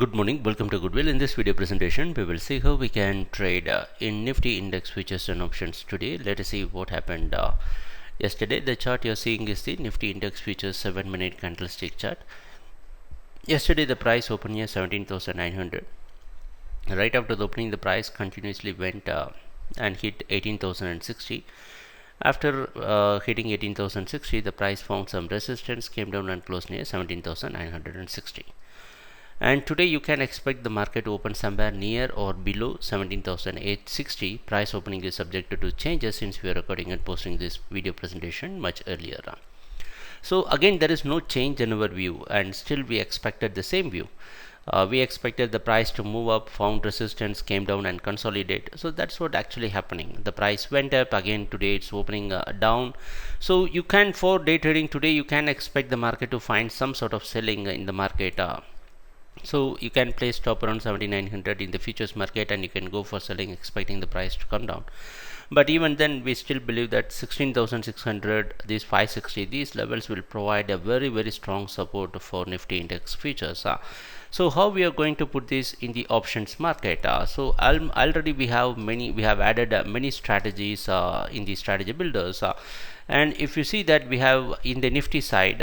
Good morning, welcome to Goodwill. In this video presentation, we will see how we can trade in Nifty index futures and options today. Let us see what happened yesterday. The chart you're seeing is the Nifty index futures 7-minute candlestick chart. Yesterday, the price opened here 17,900. Right after the opening, the price continuously went and hit 18,060. After hitting 18,060, the price found some resistance, came down and closed near 17,960. And today you can expect the market to open somewhere near or below 17,860. Price opening is subject to changes since we are recording and posting this video presentation much earlier. So again, there is no change in our view, and still we expected the same view. We expected the price to move up, found resistance, came down and consolidate. So that's what actually happening. The price went up again. Today it's opening down. So you can, for day trading today, you can expect the market to find some sort of selling in the market. So you can place stop around 7,900 in the futures market, and you can go for selling expecting the price to come down. But even then, we still believe that 16,600, these 560, these levels will provide a very strong support for Nifty index futures. So how we are going to put this in the options market? So already we have added many strategies in the strategy builders, and if you see that we have in the Nifty side,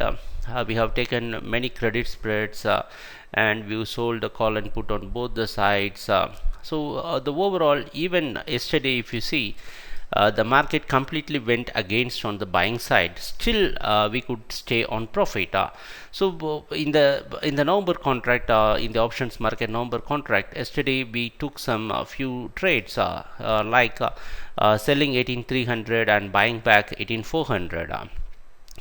we have taken many credit spreads and we sold a call and put on both the sides. So the overall, even yesterday, if you see, the market completely went against on the buying side. Still, we could stay on profit. So in the November contract, in the options market November contract, yesterday we took some few trades like selling 18,300 and buying back 18,400.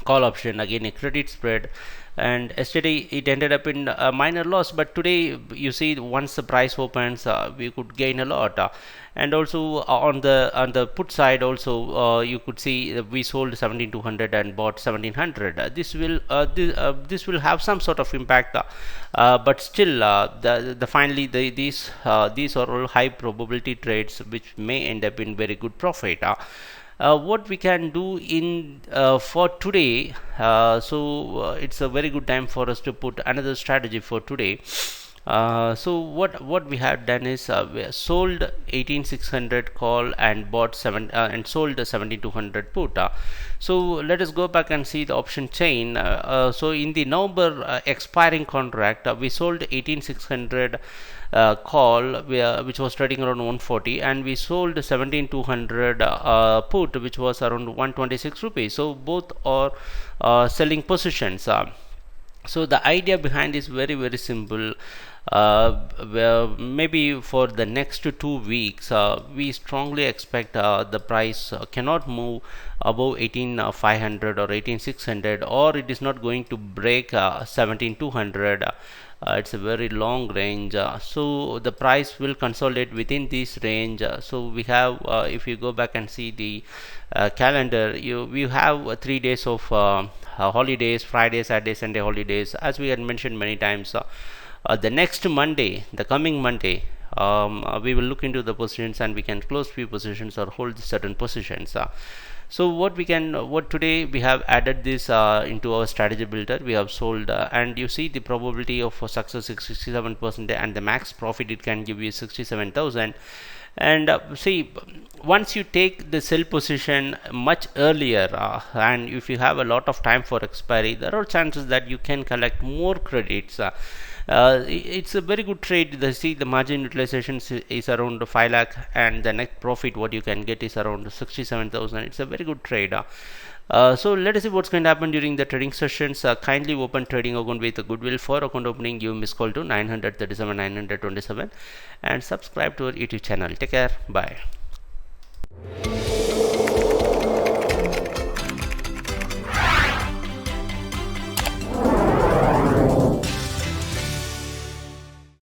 Call option, again a credit spread, and yesterday it ended up in a minor loss, but today you see once the price opens, we could gain a lot. And also on the put side also, you could see we sold 17,200 and bought 1,700. This will have some sort of impact, but still finally these are all high probability trades which may end up in very good profit. What we can do in for today, it's a very good time for us to put another strategy for today. So what we have done is we sold 18,600 call and bought and sold 7,200 put. So let us go back and see the option chain. So in the November expiring contract, we sold 18,600 call which was trading around 140, and we sold 17,200 put which was around 126 rupees. So both are selling positions. So the idea behind is very simple. Maybe for the next 2 weeks, we strongly expect the price cannot move above 18,500 or 18,600, or it is not going to break 17,200. It's a very long range, so the price will consolidate within this range. So we have, if you go back and see the calendar, we have 3 days of holidays: Friday, Saturday, Sunday holidays, as we had mentioned many times. The next Monday, the coming Monday, we will look into the positions and we can close few positions or hold certain positions. So what today we have added this into our strategy builder. We have sold, and you see the probability of success is 67%, and the max profit it can give you 67,000. And see, once you take the sell position much earlier, and if you have a lot of time for expiry, there are chances that you can collect more credits. It's a very good trade. The margin utilization is around 5 lakh, and the net profit what you can get is around 67,000. It's a very good trade. So let us see what's going to happen during the trading sessions. Kindly open trading account with a Goodwill. For account opening, give missed call to 937 927 and subscribe to our YouTube channel. Take care. Bye.